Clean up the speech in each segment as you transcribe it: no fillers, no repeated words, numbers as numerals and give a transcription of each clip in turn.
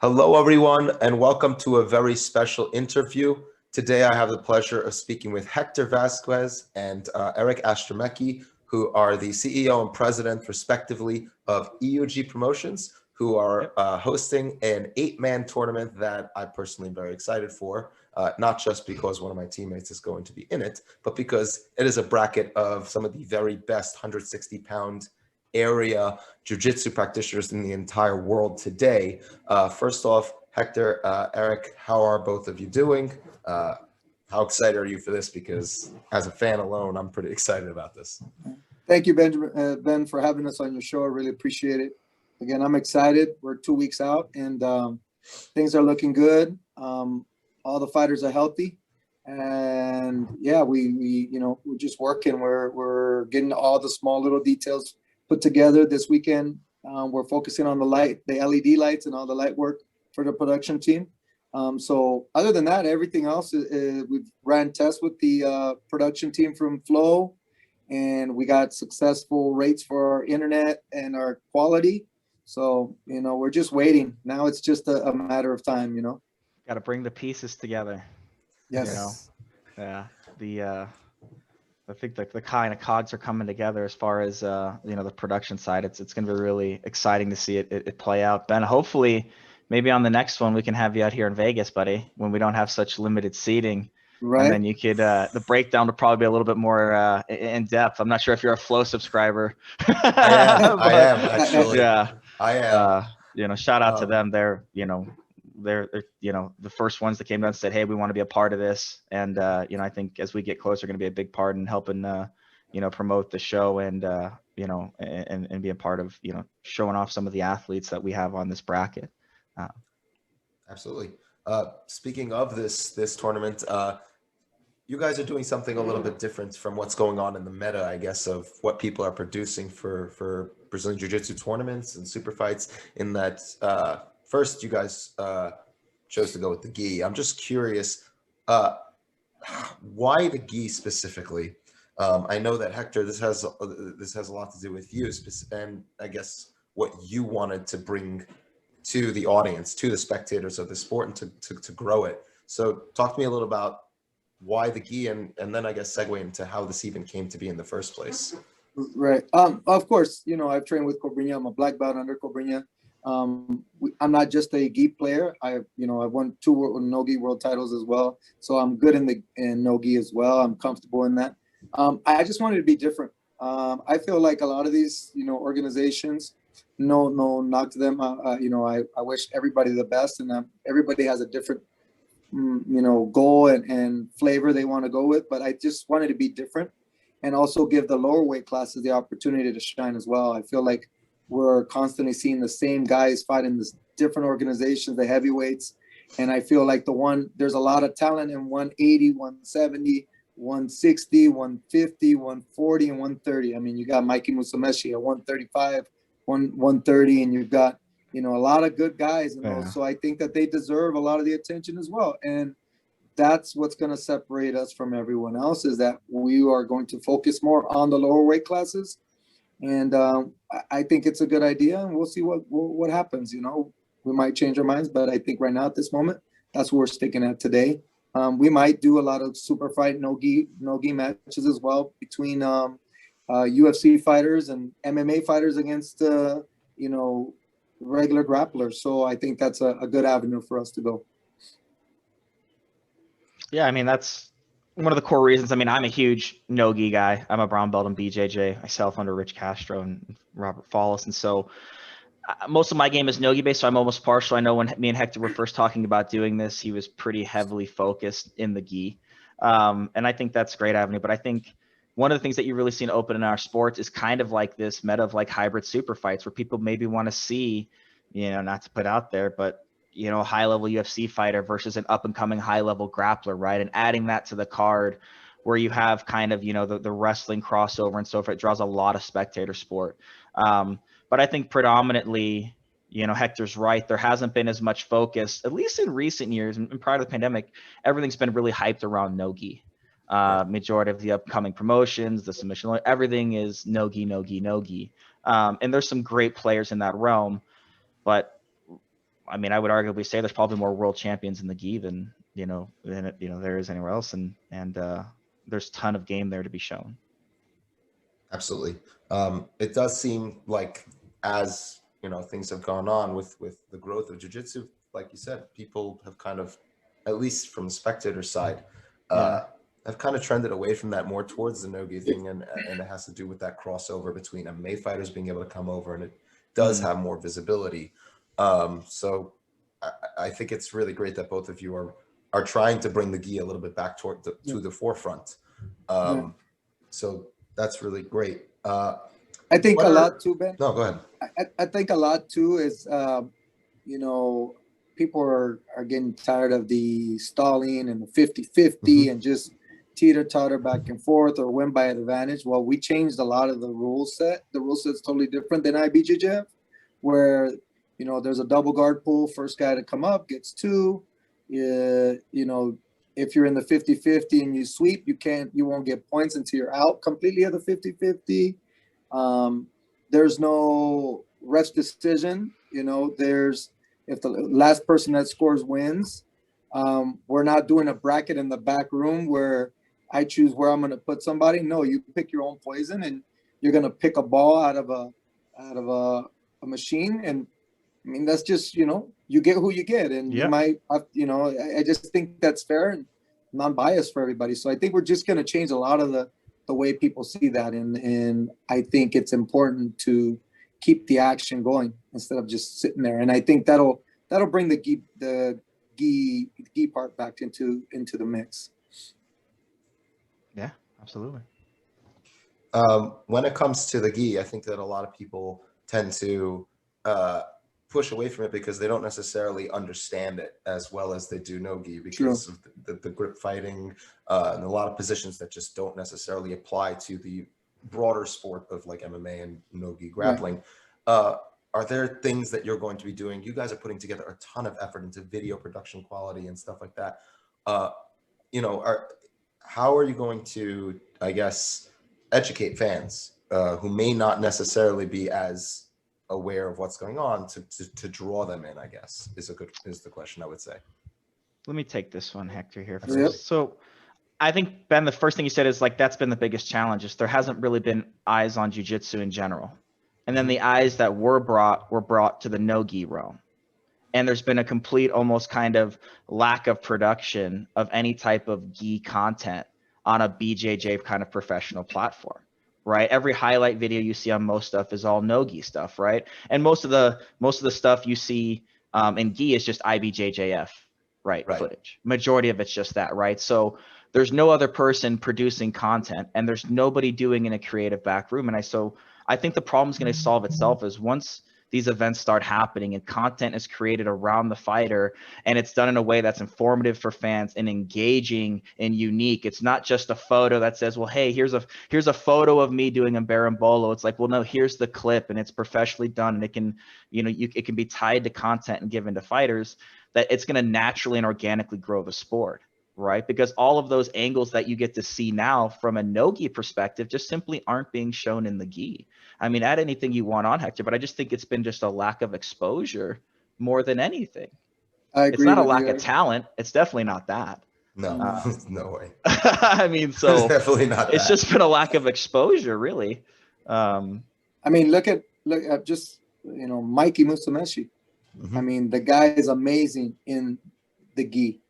Hello, everyone, and welcome to a very special interview. Today, I have the pleasure of speaking with Hector Vaseuez and Erik Astramecki, who are the CEO and president, respectively, of EUG Promotions, who are hosting an 8-man tournament that I personally am very excited for, not just because one of my teammates is going to be in it, but because it is a bracket of some of the very best 160-pound area jiu-jitsu practitioners in the entire world today. First off, Hector, Erik, how are both of you doing? How excited are you for this? Because as a fan alone, I'm pretty excited about this. Thank you, Ben, for having us on your show. I really appreciate it. Again, I'm excited. We're 2 weeks out, and things are looking good. All the fighters are healthy, and yeah, we're just working. We're getting all the small little details put together this weekend. We're focusing on the LED lights and all the light work for the production team. So other than that, everything else, we've ran tests with the production team from Flow, and we got successful rates for our internet and our quality. So, we're just waiting. Now it's just a matter of time, Got to bring the pieces together. Yes. Yeah. I think the kind of cogs are coming together as far as the production side. It's going to be really exciting to see it play out. Ben, hopefully, maybe on the next one we can have you out here in Vegas, buddy, when we don't have such limited seating. Right. And then you could the breakdown would probably be a little bit more in depth. I'm not sure if you're a Flow subscriber. I am actually. Yeah, I am. Shout out to them. They're the first ones that came down and said, hey, we want to be a part of this. And I think as we get closer, going to be a big part in helping promote the show and and be a part of showing off some of the athletes that we have on this bracket. Absolutely. Speaking of this tournament, you guys are doing something a little bit different from what's going on in the meta, I guess, of what people are producing for Brazilian Jiu-Jitsu tournaments and super fights, in that first you guys chose to go with the gi. I'm just curious, why the gi specifically? I know that, Hector, this has a lot to do with you, and I guess what you wanted to bring to the audience, to the spectators of the sport, and to grow it. So talk to me a little about why the gi, and then I guess segue into how this even came to be in the first place. Right. Of course, I've trained with Cobrinha. I'm a black belt under Cobrinha. I'm not just a gi player. I've won 2 no-gi world titles as well. So I'm good in no-gi as well. I'm comfortable in that. I just wanted to be different. I feel like a lot of these, organizations, no knock to them. I wish everybody the best, and everybody has a different, goal and flavor they want to go with. But I just wanted to be different, and also give the lower weight classes the opportunity to shine as well. I feel like we're constantly seeing the same guys fight in this different organizations, the heavyweights, and I feel like there's a lot of talent in 180, 170. 160, 150, 140, and 130. I mean, you got Mikey Musumeci at 135, 130, and you've got, a lot of good guys. So I think that they deserve a lot of the attention as well. And that's what's going to separate us from everyone else, is that we are going to focus more on the lower weight classes. And I think it's a good idea, and we'll see what happens. We might change our minds, but I think right now at this moment, that's what we're sticking at today. We might do a lot of super fight no-gi matches as well, between UFC fighters and MMA fighters against regular grapplers. So I think that's a good avenue for us to go. Yeah, I mean, that's one of the core reasons. I mean, I'm a huge no-gi guy. I'm a brown belt in BJJ myself under Rich Castro and Robert Follis, and so most of my game is no-gi based, so I'm almost partial. I know when me and Hector were first talking about doing this, he was pretty heavily focused in the gi. And I think that's a great avenue. But I think one of the things that you really seen open in our sports is kind of like this meta of like hybrid super fights, where people maybe want to see, not to put out there, but, a high-level UFC fighter versus an up-and-coming high-level grappler, right? And adding that to the card where you have kind of, the wrestling crossover and so forth. It draws a lot of spectator sport. But I think predominantly, Hector's right. There hasn't been as much focus, at least in recent years, and prior to the pandemic, everything's been really hyped around no-gi. Majority of the upcoming promotions, the submission, everything is no-gi, no-gi, no-gi. And there's some great players in that realm, but I mean, I would arguably say there's probably more world champions in the gi than there is anywhere else, and there's a ton of game there to be shown. Absolutely. It does seem like, as things have gone on with the growth of jiu-jitsu, like you said, people have kind of, at least from the spectator side, have kind of trended away from that more towards the no-gi thing, and it has to do with that crossover between MMA fighters being able to come over, and it does have more visibility. So I think it's really great that both of you are trying to bring the gi a little bit back to the forefront. So that's really great. I think a lot too, Ben. No, go ahead. I think a lot too is, people are getting tired of the stalling and the 50-50 and just teeter-totter back and forth or win by advantage. Well, we changed a lot of the rule set. The rule set's totally different than IBJJF, where, there's a double guard pull. First guy to come up gets 2. If you're in the 50-50 and you sweep, you won't get points until you're out completely of the 50-50. There's no ref's decision. If the last person that scores wins. We're not doing a bracket in the back room where I choose where I'm going to put somebody. No, you pick your own poison, and you're going to pick a ball out of a machine. And I mean, that's just, you get who you get, and you might have, I just think that's fair and non-biased for everybody. So I think we're just going to change a lot of the way people see that. And I think it's important to keep the action going instead of just sitting there. And I think that'll bring the gi part back into the mix. Yeah, absolutely. When it comes to the gi, I think that a lot of people tend to push away from it because they don't necessarily understand it as well as they do no-gi, because of the grip fighting and a lot of positions that just don't necessarily apply to the broader sport of like MMA and no-gi grappling. Are there things that you're going to be doing? You guys are putting together a ton of effort into video production quality and stuff like that. How are you going to, I guess, educate fans who may not necessarily be as aware of what's going on to draw them in, I guess, is the question I would say. Let me take this one, Hector, here first. So I think, Ben, the first thing you said is like, that's been the biggest challenge, is there hasn't really been eyes on jiu-jitsu in general. And then the eyes that were brought to the no-gi realm. And there's been a complete, almost kind of lack of production of any type of gi content on a BJJ kind of professional platform, right? Every highlight video you see on most stuff is all no-gi stuff, right? And most of the stuff you see in gi is just IBJJF, right? Footage. Majority of it's just that, right? So there's no other person producing content, and there's nobody doing in a creative back room. And I think the problem is going to solve itself is once these events start happening and content is created around the fighter, and it's done in a way that's informative for fans and engaging and unique. It's not just a photo that says, well, hey, here's a photo of me doing a berimbolo. It's like, well, no, here's the clip, and it's professionally done, and it can, it can be tied to content and given to fighters, that it's going to naturally and organically grow the sport. Right? Because all of those angles that you get to see now from a no-gi perspective just simply aren't being shown in the gi. I mean, add anything you want on, Hector, but I just think it's been just a lack of exposure more than anything. I agree. It's not a lack of talent. It's definitely not that. No, no way. I mean, so it's definitely not it's that. just been a lack of exposure, really. I mean, look at just, Mikey Musumeci. I mean, the guy is amazing in the gi.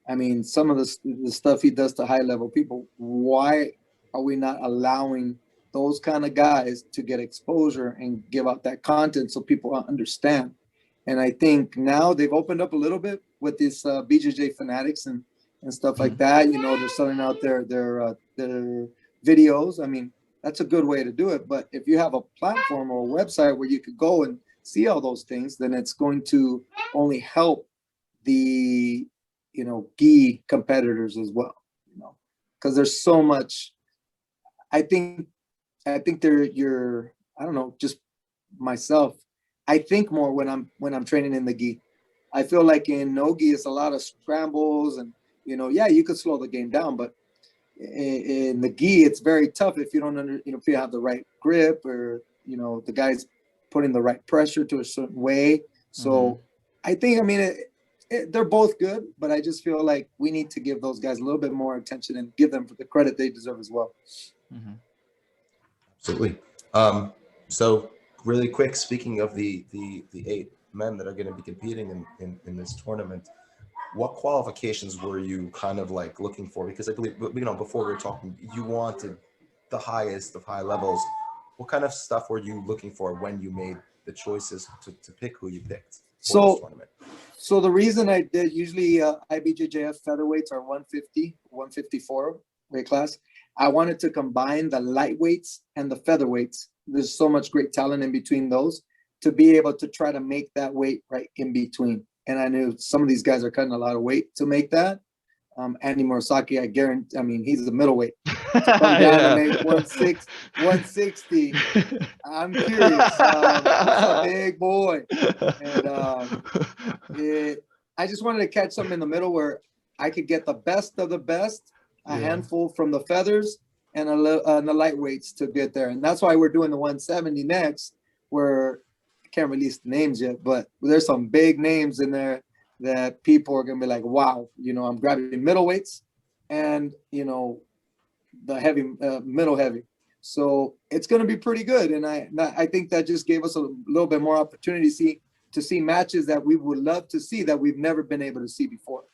I mean, some of the stuff he does to high level people, why are we not allowing those kind of guys to get exposure and give out that content so people understand? And I think now they've opened up a little bit with this BJJ fanatics and stuff like that. They're selling out their videos. I mean, that's a good way to do it. But if you have a platform or a website where you could go and see all those things, then it's going to only help the gi competitors as well, because there's so much. I think I don't know, just myself, I think more when I'm training in the gi. I feel like in no gi it's a lot of scrambles and you could slow the game down, but in the gi it's very tough if you don't if you have the right grip or the guy's putting the right pressure to a certain way. So I think, I mean, they're both good, but I just feel like we need to give those guys a little bit more attention and give them the credit they deserve as well. Mm-hmm. Absolutely. So really quick, speaking of the 8 men that are going to be competing in this tournament, what qualifications were you kind of like looking for? Because I believe, before we were talking, you wanted the highest of high levels. What kind of stuff were you looking for when you made the choices to pick who you picked for this tournament? So the reason I did, usually IBJJF featherweights are 150, 154 weight class. I wanted to combine the lightweights and the featherweights. There's so much great talent in between those to be able to try to make that weight right in between. And I knew some of these guys are cutting a lot of weight to make that. Andy Murasaki, I guarantee, I mean, he's the middleweight. To come down to make 160, I'm curious. He's a big boy. And I just wanted to catch something in the middle where I could get the best of the best, a handful from the feathers and the lightweights to get there. And that's why we're doing the 170 next, where I can't release the names yet, but there's some big names in there that people are going to be like, wow, I'm grabbing middleweights and, the heavy, middle heavy. So it's going to be pretty good. And I think that just gave us a little bit more opportunity to see matches that we would love to see that we've never been able to see before.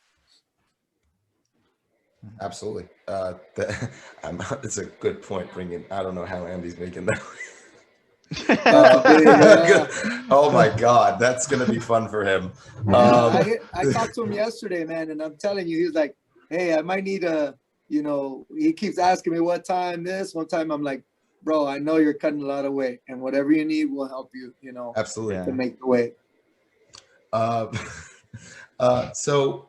Absolutely. It's a good point I don't know how Andy's making that. Oh my God, that's going to be fun for him. I talked to him yesterday, man, and I'm telling you, he's like, hey, I might need he keeps asking me what time this. One time I'm like, bro, I know you're cutting a lot of weight, and whatever you need will help you, absolutely, to make the weight. So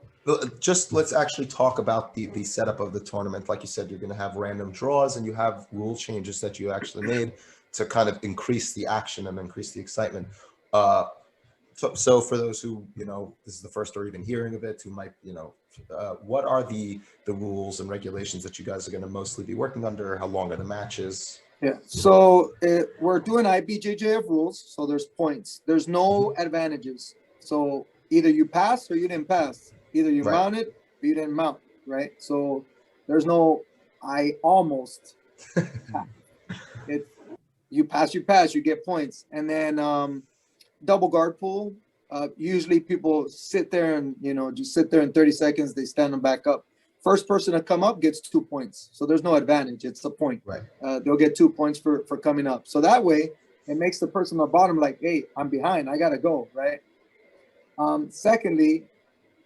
just let's actually talk about the setup of the tournament. Like you said, you're going to have random draws and you have rule changes that you actually made to kind of increase the action and increase the excitement. So for those who, this is the first or even hearing of it, who might, what are the rules and regulations that you guys are going to mostly be working under? How long are the matches? Yeah, so we're doing IBJJF rules, so there's points. There's no advantages. So either you pass or you didn't pass. Either you mounted or you didn't mount, right? So there's no, I almost you pass, you get points. And then double guard pull. Usually people sit there and, just sit there in 30 seconds, they stand them back up. First person to come up gets 2 points. So there's no advantage. It's a point. Right. They'll get 2 points for coming up. So that way it makes the person on the bottom like, hey, I'm behind. I got to go, right? Secondly,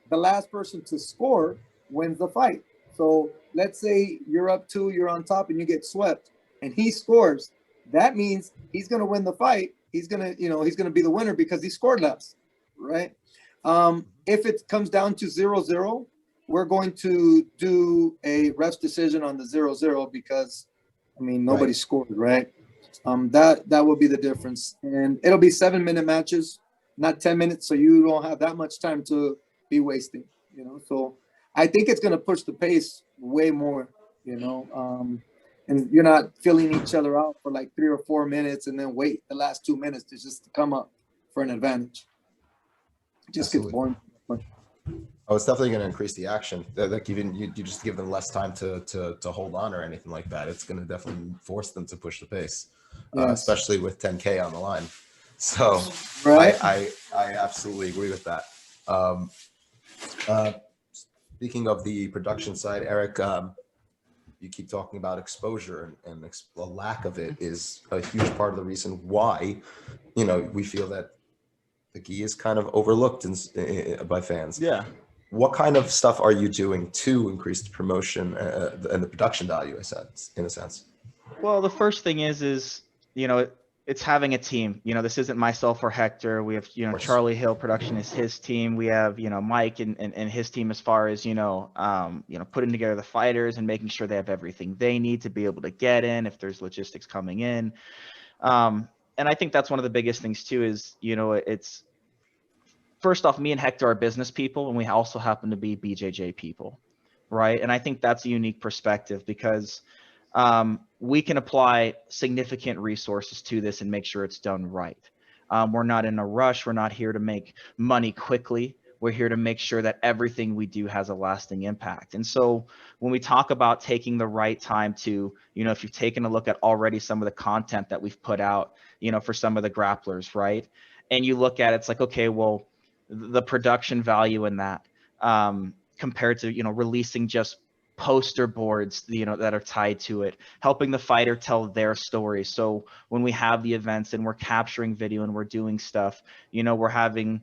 the last person to score wins the fight. So let's say you're up 2, you're on top, and you get swept, and he scores. That means he's going to win the fight. He's going to, he's going to be the winner because he scored less, right? If it comes down to 0-0, we're going to do a ref's decision on the 0-0 because, nobody scored, right? That will be the difference. And it'll be 7-minute matches, not 10 minutes, so you don't have that much time to be wasting, So I think it's going to push the pace way more, and you're not filling each other out for like 3 or 4 minutes and then wait the last 2 minutes to just come up for an advantage. It just gets boring. Oh, it's definitely going to increase the action. Like even you just give them less time to hold on or anything like that. It's going to definitely force them to push the pace, especially with 10K on the line. So I absolutely agree with that. Speaking of the production side, Erik, you keep talking about exposure and a lack of it is a huge part of the reason why, we feel that the gi is kind of overlooked by fans. Yeah. What kind of stuff are you doing to increase the promotion and the production value, in a sense? Well, the first thing is it's having a team. This isn't myself or Hector. We have, Charlie Hill Production is his team. We have, Mike and his team as far as, putting together the fighters and making sure they have everything they need to be able to get in if there's logistics coming in. And I think that's one of the biggest things too is, it's first off, me and Hector are business people, and we also happen to be BJJ people, right? And I think that's a unique perspective because we can apply significant resources to this and make sure it's done right. We're not in a rush. We're not here to make money quickly. We're here to make sure that everything we do has a lasting impact. And so when we talk about taking the right time to, if you've taken a look at already some of the content that we've put out, for some of the grapplers, right? And you look at it, it's like, okay, well, the production value in that, compared to, releasing just poster boards, that are tied to it, helping the fighter tell their story. So when we have the events and we're capturing video and we're doing stuff, we're having,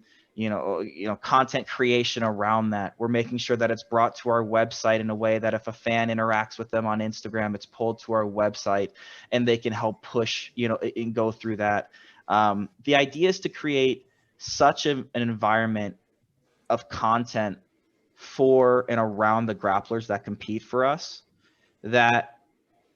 content creation around that. We're making sure that it's brought to our website in a way that if a fan interacts with them on Instagram, it's pulled to our website and they can help push, and go through that. The idea is to create such an environment of content for and around the grapplers that compete for us that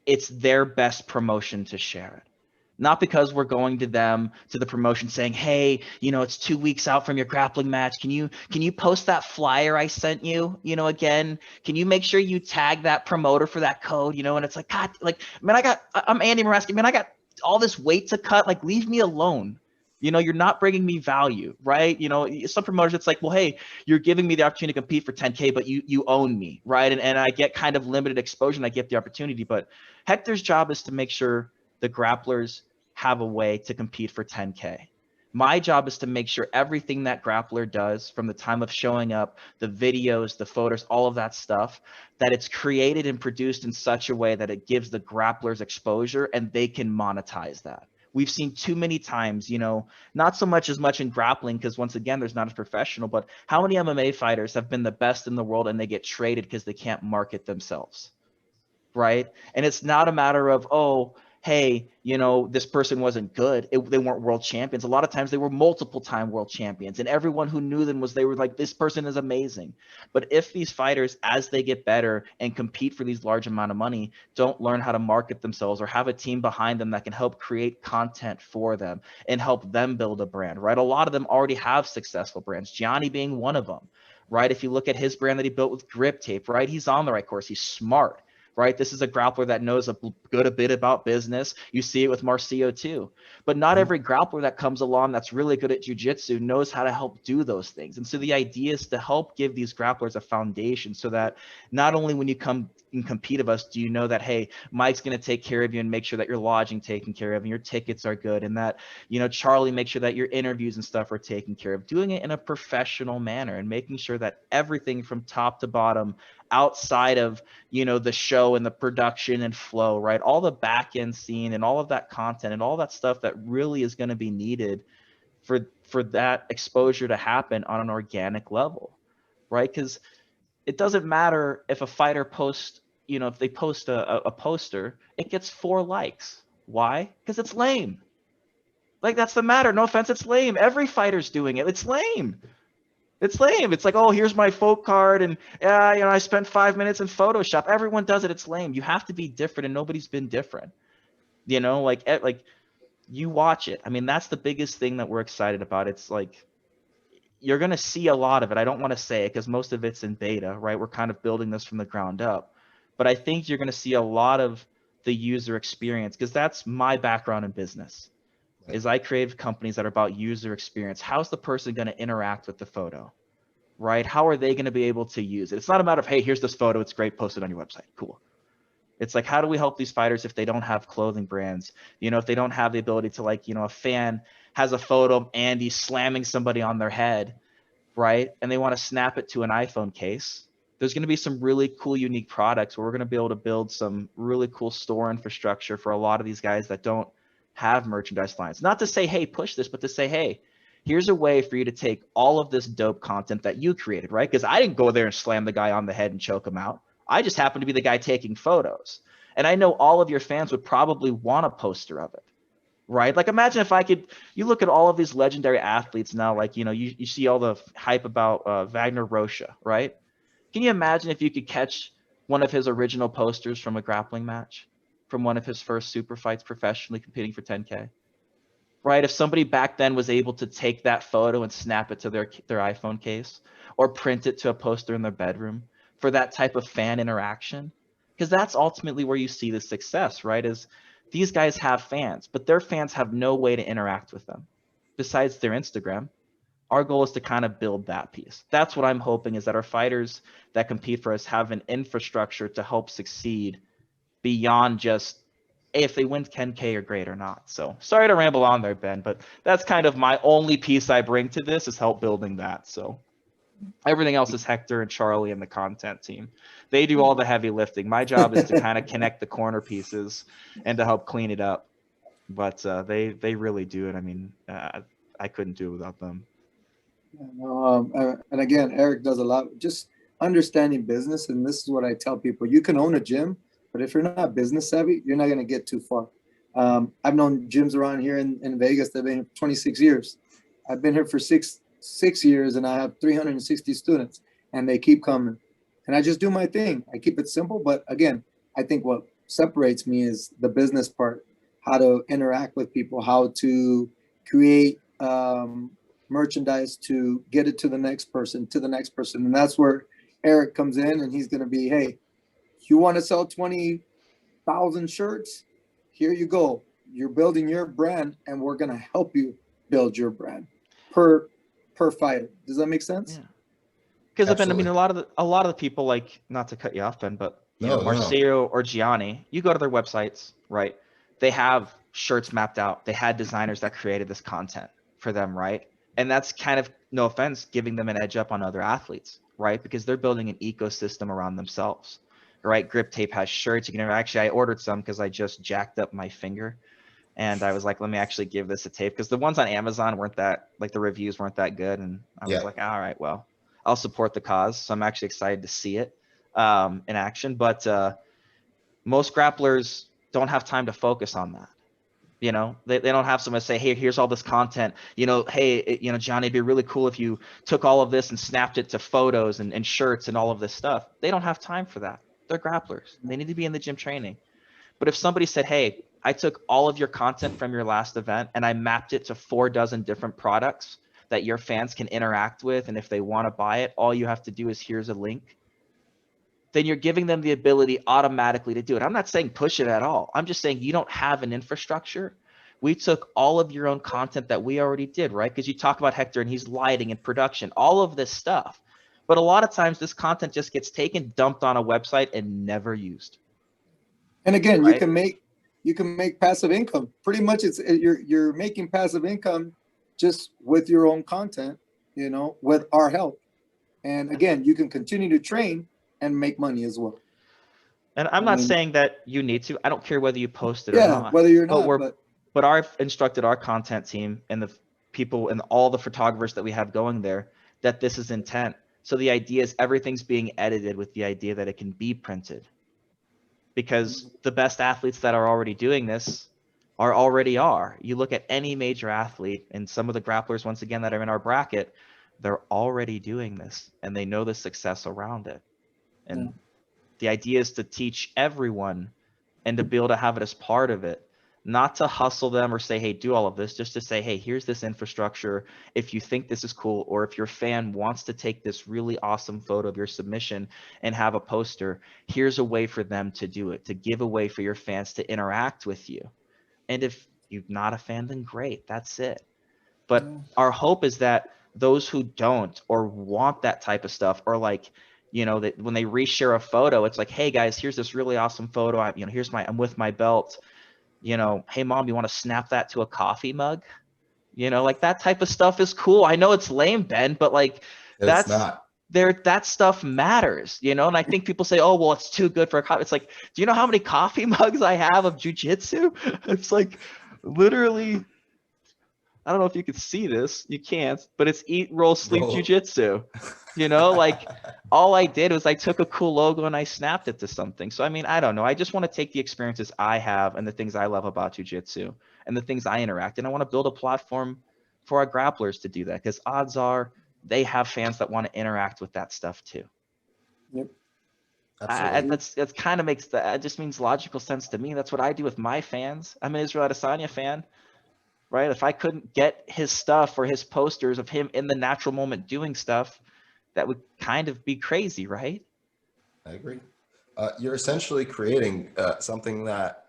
it's their best promotion to share it. Not because we're going to them, to the promotion saying, hey, it's 2 weeks out from your grappling match. Can you post that flyer I sent you, again? Can you make sure you tag that promoter for that code, and it's like, God, like, man, I'm Andy Moraski, man, I got all this weight to cut. Like, leave me alone. You're not bringing me value, right? Some promoters, it's like, well, hey, you're giving me the opportunity to compete for 10K, but you own me, right? And I get kind of limited exposure and I get the opportunity. But Hector's job is to make sure the grapplers have a way to compete for 10K. My job is to make sure everything that grappler does from the time of showing up, the videos, the photos, all of that stuff, that it's created and produced in such a way that it gives the grapplers exposure and they can monetize that. We've seen too many times, not so much in grappling, because once again, there's not as professional, but how many MMA fighters have been the best in the world and they get traded because they can't market themselves, right? And it's not a matter of, oh, hey, this person wasn't good. They weren't world champions. A lot of times they were multiple time world champions and everyone who knew them they were like, this person is amazing. But if these fighters, as they get better and compete for these large amount of money, don't learn how to market themselves or have a team behind them that can help create content for them and help them build a brand, right? A lot of them already have successful brands, Gianni being one of them, right? If you look at his brand that he built with Grip Tape, right? He's on the right course. He's smart. Right? This is a grappler that knows a bit about business. You see it with Marcio too. But not every grappler that comes along that's really good at jiu-jitsu knows how to help do those things. And so the idea is to help give these grapplers a foundation so that not only when you come and compete with us, do you know that, hey, Mike's going to take care of you and make sure that your lodging taken care of and your tickets are good, and that, Charlie, make sure that your interviews and stuff are taken care of, doing it in a professional manner and making sure that everything from top to bottom outside of, the show and the production and flow, right? All the back end scene and all of that content and all that stuff that really is going to be needed for that exposure to happen on an organic level, right? Because it doesn't matter if a fighter posts, if they post a poster, it gets 4 likes. Why? Because it's lame. Like, that's the matter. No offense, it's lame. Every fighter's doing it. It's lame. It's lame. It's like, oh, here's my folk card, and I spent 5 minutes in Photoshop. Everyone does it. It's lame. You have to be different, and nobody's been different. Like you watch it. I mean, that's the biggest thing that we're excited about. It's like you're gonna see a lot of it. I don't want to say it because most of it's in beta, right? We're kind of building this from the ground up, but I think you're gonna see a lot of the user experience because that's my background in business. Is I create companies that are about user experience. How's the person going to interact with the photo, right? How are they going to be able to use it? It's not a matter of, hey, here's this photo. It's great. Post it on your website. Cool. It's like, how do we help these fighters if they don't have clothing brands? If they don't have the ability to, like, a fan has a photo of Andy slamming somebody on their head, right? And they want to snap it to an iPhone case. There's going to be some really cool, unique products where we're going to be able to build some really cool store infrastructure for a lot of these guys that don't have merchandise lines. Not to say, hey, push this, but to say, hey, here's a way for you to take all of this dope content that you created, right? Because I didn't go there and slam the guy on the head and choke him out. I just happened to be the guy taking photos. And I know all of your fans would probably want a poster of it, right? Like, imagine if you look at all of these legendary athletes now, like, you see all the hype about Wagner Rocha, right? Can you imagine if you could catch one of his original posters from a grappling match? From one of his first super fights professionally competing for 10K, right? If somebody back then was able to take that photo and snap it to their iPhone case or print it to a poster in their bedroom for that type of fan interaction, because that's ultimately where you see the success, right? Is these guys have fans, but their fans have no way to interact with them. besides their Instagram. Our goal is to kind of build that piece. That's what I'm hoping, is that our fighters that compete for us have an infrastructure to help succeed beyond just, hey, if they win 10K or great or not. So sorry to ramble on there, Ben, but that's kind of my only piece I bring to this, is help building that. So everything else is Hector and Charlie and the content team. They do all the heavy lifting. My job is to kind of connect the corner pieces and to help clean it up. But they really do it. I mean, I couldn't do it without them. And again, Erik does a lot, just understanding business. And this is what I tell people: you can own a gym, but if you're not business savvy, you're not going to get too far. I've known gyms around here in Vegas that have been here for 26 years. I've been here for six years, and I have 360 students, and they keep coming. And I just do my thing. I keep it simple. But again, I think what separates me is the business part, how to interact with people, how to create merchandise to get it to the next person. And that's where Erik comes in, and he's going to be, hey, you want to sell 20,000 shirts? Here you go. You're building your brand, and we're going to help you build your brand per fighter. Does that make sense? Yeah. Because Ben, I mean, a lot of the people, like, not to cut you off, Ben, but you know, Marcelo or Gianni, you go to their websites, right? They have shirts mapped out. They had designers that created this content for them, right? And that's kind of, no offense, giving them an edge up on other athletes, right? Because they're building an ecosystem around themselves, right? Grip Tape has shirts. You can I ordered some because I just jacked up my finger, and I was like, let me actually give this a tape, because the ones on Amazon weren't that, like, the reviews weren't that good, and I was like, all right, well, I'll support the cause. So I'm actually excited to see it in action. But most grapplers don't have time to focus on that. You know, they don't have someone to say, hey, here's all this content. You know, hey, you know, Johnny, it'd be really cool if you took all of this and snapped it to photos and shirts and all of this stuff. They don't have time for that. They're grapplers. They need to be in the gym training. But if somebody said, hey, I took all of your content from your last event and I mapped it to 4 dozen different products that your fans can interact with, and if they want to buy it, all you have to do is, here's a link, then you're giving them the ability automatically to do it. I'm not saying push it at all. I'm just saying you don't have an infrastructure. We took all of your own content that we already did, right? Because you talk about Hector and he's lighting and production, all of this stuff. But a lot of times this content just gets taken, dumped on a website, and never used. And again, right? you can make passive income. Pretty much you're making passive income just with your own content, you know, with our help. And again, you can continue to train and make money as well. And I'm not saying that you need to. I don't care whether you post it or not. Whether you're not. But I've instructed our content team and the people and all the photographers that we have going there that this is intent. So the idea is everything's being edited with the idea that it can be printed. Because the best athletes that are already doing this already are. You look at any major athlete, and some of the grapplers, once again, that are in our bracket, they're already doing this, and they know the success around it. And the idea is to teach everyone and to be able to have it as part of it, not to hustle them or say, hey, do all of this, just to say, hey, here's this infrastructure. If you think this is cool, or if your fan wants to take this really awesome photo of your submission and have a poster, here's a way for them to do it, to give a way for your fans to interact with you. And if you're not a fan, then great, that's it. But our hope is that those who don't or want that type of stuff, or like, you know, that when they reshare a photo, it's like, hey guys, here's this really awesome photo. I'm with my belt. You know, hey mom, you want to snap that to a coffee mug? You know, like that type of stuff is cool. I know it's lame, Ben, but like that stuff matters, you know? And I think people say, oh, well, it's too good for a coffee. It's like, do you know how many coffee mugs I have of jujitsu? It's like literally, I don't know if you can see this, you can't, but it's eat, roll, sleep jujitsu. You know, like all I did was I took a cool logo and I snapped it to something. So, I mean, I don't know. I just want to take the experiences I have and the things I love about jujitsu and the things I interact. And I want to build a platform for our grapplers to do that, because odds are they have fans that want to interact with that stuff too. Yep. That's kind of makes that, it just means logical sense to me. That's what I do with my fans. I'm an Israel Adesanya fan. Right? If I couldn't get his stuff or his posters of him in the natural moment doing stuff, that would kind of be crazy, right? I agree. You're essentially creating something that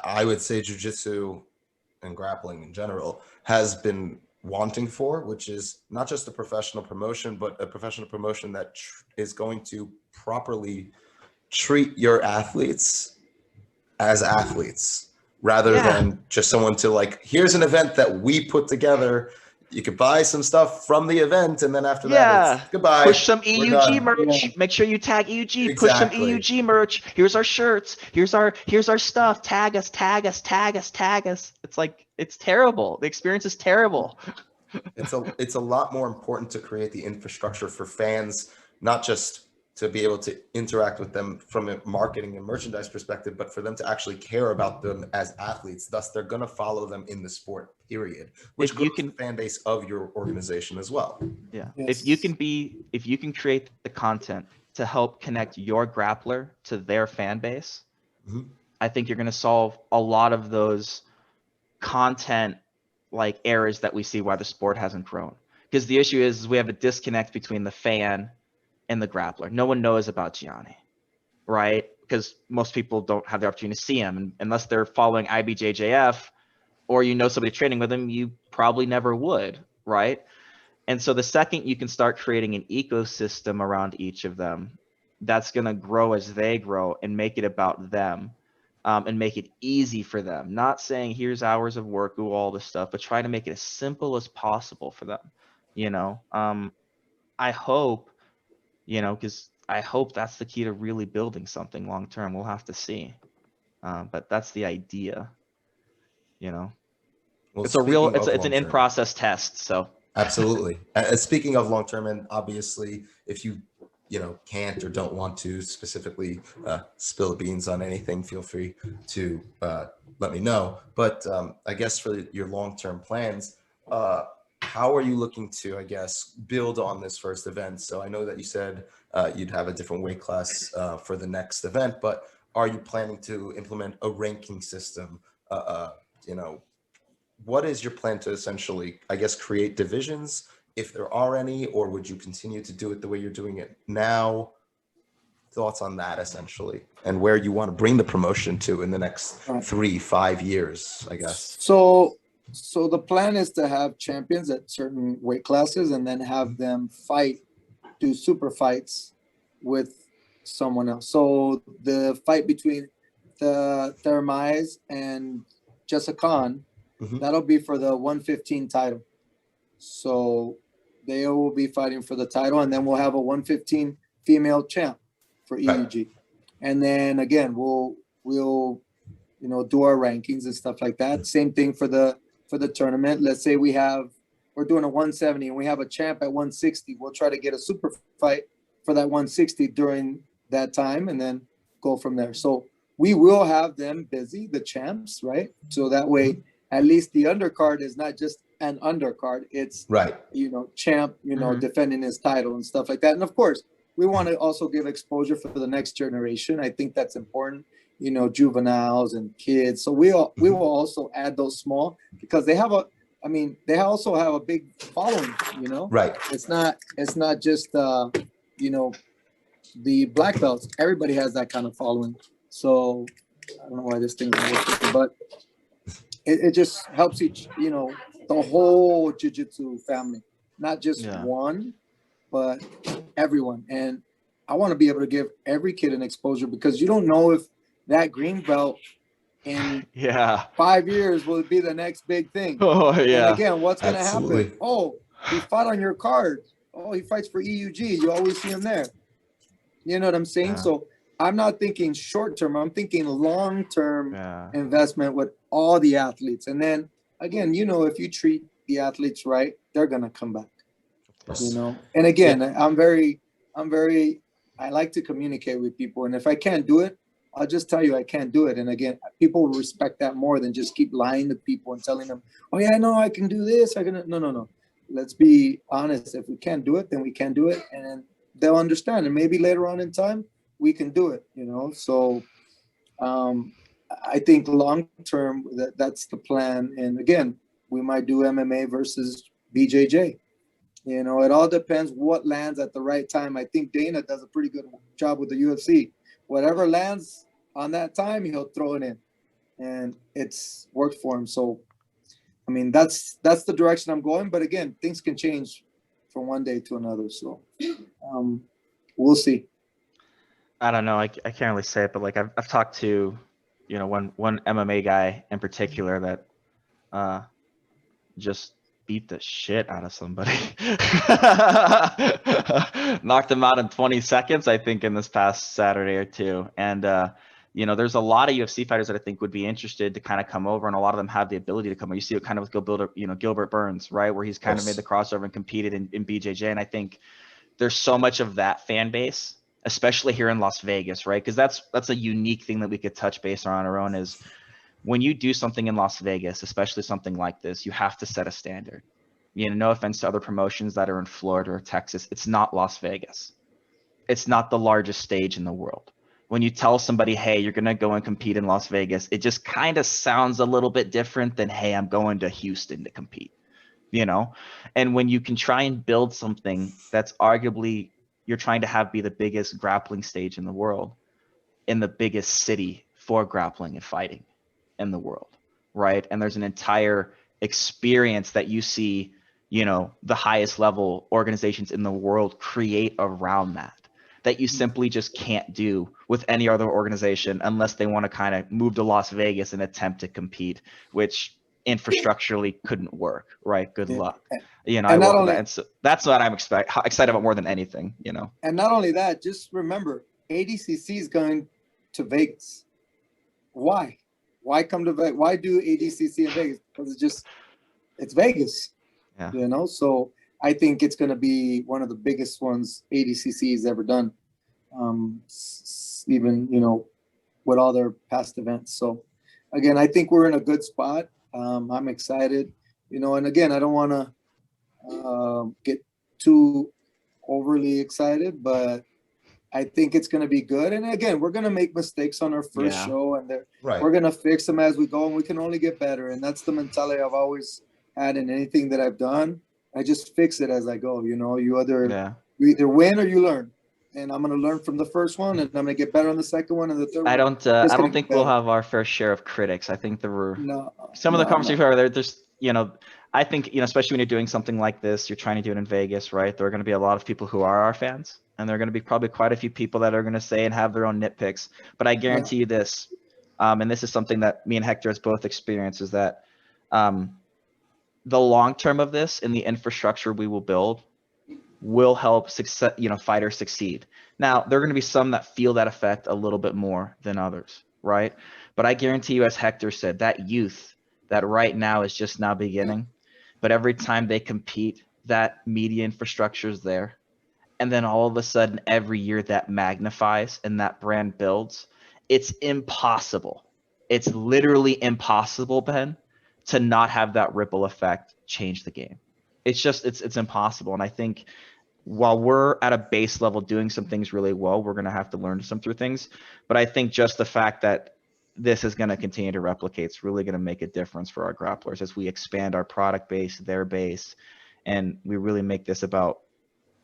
I would say jiu-jitsu and grappling in general has been wanting for, which is not just a professional promotion, but a professional promotion that is going to properly treat your athletes as athletes rather than just someone to like, here's an event that we put together. You could buy some stuff from the event, and then after that, it's goodbye. Push some EUG merch. Yeah. Make sure you tag EUG. Exactly. Push some EUG merch. Here's our shirts. Here's our stuff. Tag us, tag us, tag us, tag us. It's like, it's terrible. The experience is terrible. It's a lot more important to create the infrastructure for fans, not just to be able to interact with them from a marketing and merchandise perspective, but for them to actually care about them as athletes. Thus, they're going to follow them in the sport, period, which grows the fan base of your organization as well. Yeah. Yes. If you can create the content to help connect your grappler to their fan base, I think you're going to solve a lot of those content like errors that we see why the sport hasn't grown. Because the issue is we have a disconnect between the fan and the grappler. No one knows about Gianni, right? Because most people don't have the opportunity to see him, and unless they're following IBJJF or you know somebody training with him, you probably never would, right? And so the second you can start creating an ecosystem around each of them, that's going to grow as they grow and make it about them, and make it easy for them. Not saying here's hours of work, do all this stuff, but try to make it as simple as possible for them. You know, I hope, you know, because I hope that's the key to really building something long term. We'll have to see, but that's the idea. You know, Well, it's a real, speaking it's of an in long-term- process test. So Absolutely. Speaking of long term, and obviously, if you can't or don't want to specifically spill the beans on anything, feel free to let me know. But I guess for your long term plans, how are you looking to, I guess, build on this first event? So I know that you said you'd have a different weight class for the next event, but are you planning to implement a ranking system? What is your plan to essentially, I guess, create divisions, if there are any, or would you continue to do it the way you're doing it now? Thoughts on that, essentially, and where you want to bring the promotion to in the next 3-5 years, I guess. So the plan is to have champions at certain weight classes and then have them do super fights with someone else. So the fight between the Thermais and Jessica Kohn, that'll be for the 115 title. So they will be fighting for the title, and then we'll have a 115 female champ for EUG. And then again, we'll do our rankings and stuff like that. Same thing for the tournament. Let's say we're doing a 170 and we have a champ at 160. We'll try to get a super fight for that 160 during that time and then go from there. So we will have them busy, the champs, right? So that way, at least the undercard is not just an undercard. It's champ, defending his title and stuff like that. And of course, we want to also give exposure for the next generation. I think that's important. Juveniles and kids. So we will also add those small, because they also have a big following. Right. It's not just the black belts. Everybody has that kind of following. So I don't know why this thing is working, but it just helps the whole jiu-jitsu family, not just one, but everyone. And I want to be able to give every kid an exposure, because you don't know if that green belt in 5 years will be the next big thing. Oh yeah. And again, what's going to happen? Oh, he fought on your card. Oh, he fights for EUG. You always see him there. You know what I'm saying? Yeah. So I'm not thinking short term. I'm thinking long term investment with all the athletes. And then again, if you treat the athletes right, they're going to come back. And again, I like to communicate with people. And if I can't do it, I'll just tell you I can't do it. And again, people will respect that more than just keep lying to people and telling them, oh yeah, no, I can do this. No. Let's be honest. If we can't do it, then we can't do it. And they'll understand. And maybe later on in time, we can do it, So I think long term, that's the plan. And again, we might do MMA versus BJJ. It all depends what lands at the right time. I think Dana does a pretty good job with the UFC. Whatever lands on that time, he'll throw it in, and it's worked for him. So I mean, that's the direction I'm going. But again, things can change from one day to another. So we'll see. I don't know. I can't really say it, but like I've talked to, you know, one MMA guy in particular that just beat the shit out of somebody. Knocked him out in 20 seconds, I think, in this past Saturday or two. And you know, there's a lot of UFC fighters that I think would be interested to kind of come over, and a lot of them have the ability to come over. You see it kind of with Gilbert Burns, right, where he's kind of made the crossover and competed in BJJ. And I think there's so much of that fan base, especially here in Las Vegas, right? Because that's a unique thing that we could touch base on our own is when you do something in Las Vegas, especially something like this, you have to set a standard. You know, no offense to other promotions that are in Florida or Texas, it's not Las Vegas. It's not the largest stage in the world. When you tell somebody, hey, you're going to go and compete in Las Vegas, it just kind of sounds a little bit different than, hey, I'm going to Houston to compete, you know? And when you can try and build something that's arguably you're trying to have be the biggest grappling stage in the world, in the biggest city for grappling and fighting in the world, right? And there's an entire experience that you see, you know, the highest level organizations in the world create around that you simply just can't do with any other organization unless they want to kind of move to Las Vegas and attempt to compete, which infrastructurally couldn't work, right? Good luck. You know, and so that's what I'm excited about more than anything, you know. And not only that, just remember, ADCC is going to Vegas. Why? Why come to Vegas? Why do ADCC in Vegas? Because it's Vegas. Yeah. You know, so I think it's going to be one of the biggest ones ADCC has ever done, even, you know, with all their past events. So, again, I think we're in a good spot. I'm excited, you know, and again, I don't want to get too overly excited, but I think it's going to be good. And again, we're going to make mistakes on our first show, and we're going to fix them as we go, and we can only get better. And that's the mentality I've always had in anything that I've done. I just fix it as I go. You know, you either win or you learn. And I'm going to learn from the first one, and I'm going to get better on the second one and the third one. I don't think we'll have our fair share of critics. I think there were some of the conversations are there's, you know, I think, you know, especially when you're doing something like this, you're trying to do it in Vegas, right? There are going to be a lot of people who are our fans, and there are going to be probably quite a few people that are going to say and have their own nitpicks. But I guarantee you this, and this is something that me and Hector has both experienced, is that the long term of this and the infrastructure we will build will help success, you know, fighters succeed. Now, there are going to be some that feel that effect a little bit more than others, right? But I guarantee you, as Hector said, that youth that right now is just now beginning, but every time they compete, that media infrastructure is there. And then all of a sudden, every year that magnifies and that brand builds. It's impossible. It's literally impossible, Ben, to not have that ripple effect change the game. It's just, it's impossible. And I think while we're at a base level doing some things really well, we're going to have to learn some through things. But I think just the fact that this is going to continue to replicate is really going to make a difference for our grapplers as we expand our product base, their base, and we really make this about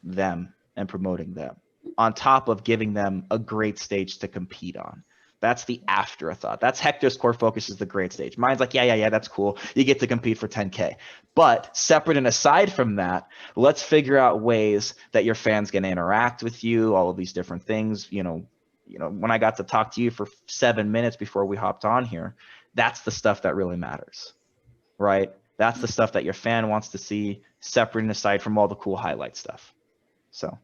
them and promoting them on top of giving them a great stage to compete on. That's the afterthought. That's Hector's core focus, is the great stage. Mine's like, yeah, that's cool. You get to compete for 10K. But separate and aside from that, let's figure out ways that your fans can interact with you, all of these different things. You know, when I got to talk to you for 7 minutes before we hopped on here, that's the stuff that really matters, right? That's the stuff that your fan wants to see, separate and aside from all the cool highlight stuff. So.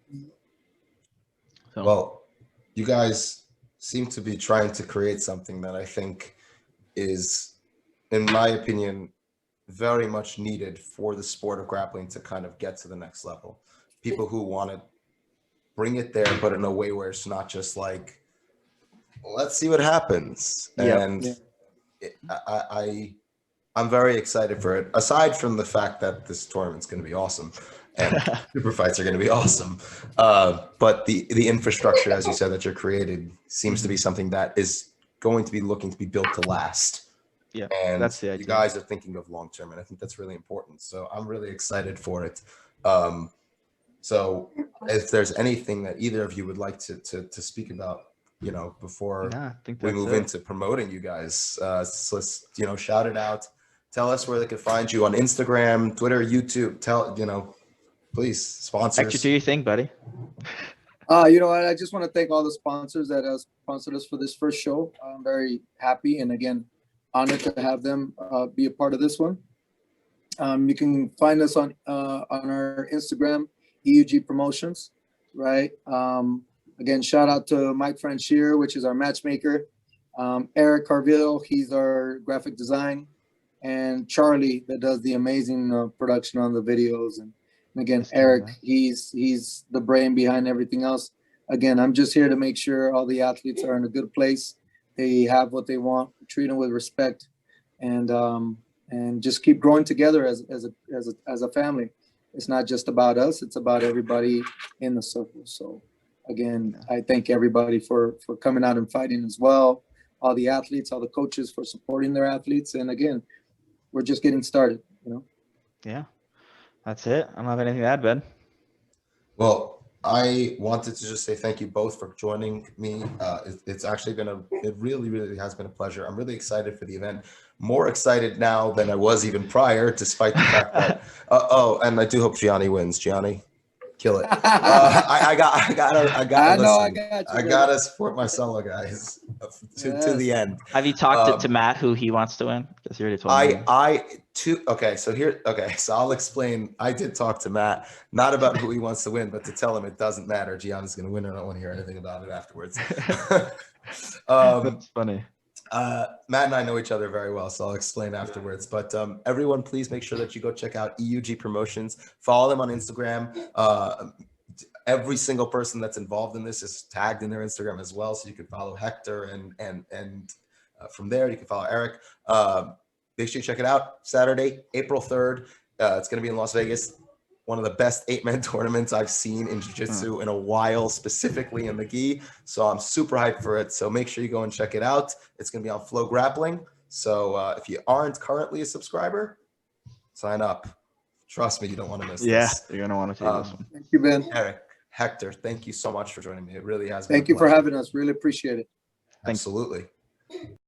Well, you guys seem to be trying to create something that I think is, in my opinion, very much needed for the sport of grappling to kind of get to the next level. People who want to bring it there, but in a way where it's not just like, let's see what happens. And I'm very excited for it, aside from the fact that this tournament's going to be awesome and super fights are going to be awesome. But the infrastructure, as you said, that you're created seems to be something that is going to be looking to be built to last. Yeah, and that's the idea. You guys are thinking of long term, and I think that's really important. So I'm really excited for it. So if there's anything that either of you would like to speak about, you know, before we move into promoting you guys, so let's, you know, shout it out. tell us where they can find you on Instagram, Twitter, YouTube. Please, sponsors. Hector, do your thing, buddy. You know what? I just want to thank all the sponsors that have sponsored us for this first show. I'm very happy and again, honored to have them be a part of this one. You can find us on our Instagram, EUG Promotions, right? Again, shout out to Mike Franchier, which is our matchmaker. Erik Carville, he's our graphic design. And Charlie, that does the amazing production on the videos. And again, Erik, he's the brain behind everything else. Again, I'm just here to make sure all the athletes are in a good place. They have what they want, treat them with respect, and just keep growing together as a family. It's not just about us; it's about everybody in the circle. So, again, I thank everybody for coming out and fighting as well. All the athletes, all the coaches for supporting their athletes, and again, we're just getting started. Yeah, that's it. I don't have anything to add, Ben. Well, I wanted to just say thank you both for joining me. It's actually it really, really has been a pleasure. I'm really excited for the event. More excited now than I was even prior, despite the fact that, and I do hope Gianni wins. Gianni, kill it. I gotta support my solo guys to the end. Have you talked to Matt who he wants to win? Because he already told me. So I'll explain. I did talk to Matt, not about who he wants to win, but to tell him it doesn't matter. Gianni's going to win. I don't want to hear anything about it afterwards. That's funny. Matt and I know each other very well, so I'll explain afterwards. But everyone, please make sure that you go check out EUG Promotions. Follow them on Instagram. Every single person that's involved in this is tagged in their Instagram as well, so you can follow Hector and from there you can follow Erik. Make sure you check it out. Saturday, April 3rd. It's going to be in Las Vegas. One of the best 8-man tournaments I've seen in jiu-jitsu in a while, specifically in the gi. So I'm super hyped for it. So make sure you go and check it out. It's going to be on FloGrappling. So if you aren't currently a subscriber, sign up. Trust me, you don't want to miss this. Yeah, you're going to want to take this one. Thank you, Ben. Erik, Hector, thank you so much for joining me. It really has been Thank you for having us. Really appreciate it. Absolutely.